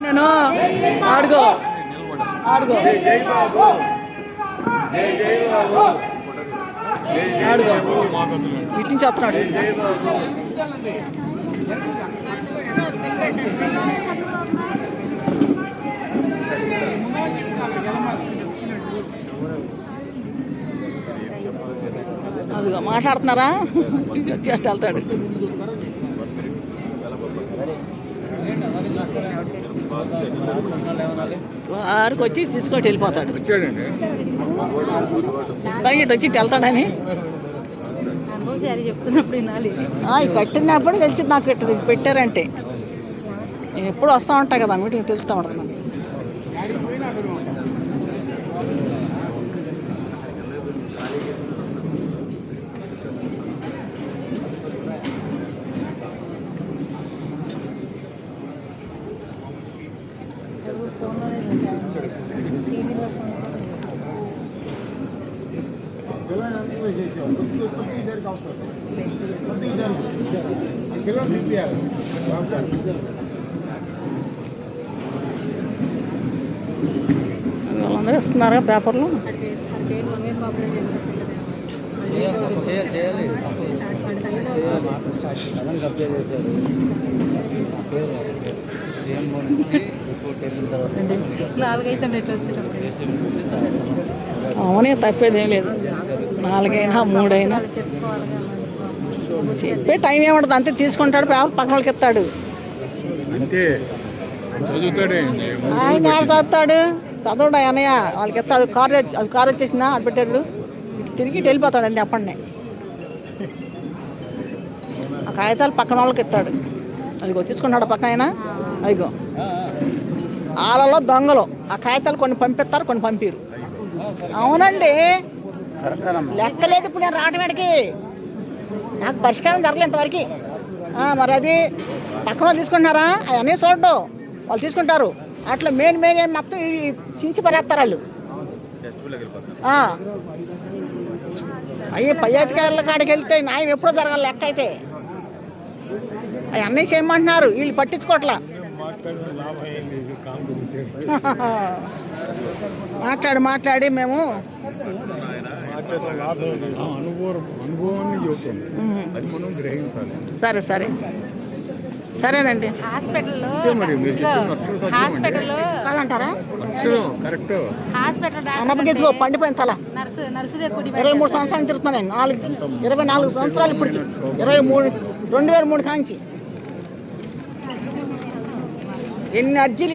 నేను ఆడుకో ఆడుకో ఆడుకో ఇటు నుంచి వస్తున్నాడు. అదిగో మాట్లాడుతున్నారా? చేస్తే వెళ్తాడు. వారికి వచ్చి తీసుకొని వెళ్ళిపోతాడు. బయట వచ్చి వెళ్తాడని కట్టినప్పుడు తెలిసింది నాకు. ఇట్లా పెట్టారంటే నేను ఎప్పుడు వస్తూ ఉంటాను కదా, మీటింగ్ తెలుస్తూ ఉంటుంది నాకు. వాళ్ళందరూ ఇస్తున్నారా పేపర్లు? అవునే, తప్పేదేం లేదు. 4 అయినా 3 అయినా చెప్పే టైం ఏముంటుంది, అంతే. తీసుకుంటాడు, పేపర్ పక్కన వాళ్ళకి ఇస్తాడు. ఆయన చదువుతాడు, చదవడు అన్నయ్య. వాళ్ళకి ఇస్తాడు. కారు వచ్చేసిందా అది పెట్టాడు, తిరిగి వెళ్ళిపోతాడు అండి. అప్పటినే ఆ కాగితాలు పక్కన వాళ్ళకి ఇస్తాడు. అదిగో తీసుకుంటాడు పక్కన ఆయన. అదిగో వాళ్ళలో దొంగలు ఆ కాగితాలు కొన్ని పంపిస్తారు, కొన్ని పంపిరు. అవునండి, లెక్కలేదు. ఇప్పుడు నేను రావడం వాడికి నాకు పరిష్కారం జరగలేదు ఇంతవరకు. మరి అది పక్కన వాళ్ళు తీసుకుంటున్నారా? అవన్నీ చూడ్డు, వాళ్ళు తీసుకుంటారు. అట్లా మెయిన్ మొత్తం చించి పరేస్తారు వాళ్ళు. అయ్యి పై అధికారుల కాడికి వెళ్తే న్యాయం ఎప్పుడో జరగాలి. లెక్క అయితే అవన్నీ చేయమంటున్నారు, వీళ్ళు పట్టించుకోవట్లా. మాట్లాడి మేము సరే సరేనండి. హాస్పిటల్లో పండిపోయిన తల 23 సంవత్సరాలు తిరుగుతున్నాను నేను. 24 సంవత్సరాలు ఇప్పటికి. 2003 కాంచి ఎన్ని అర్జీలు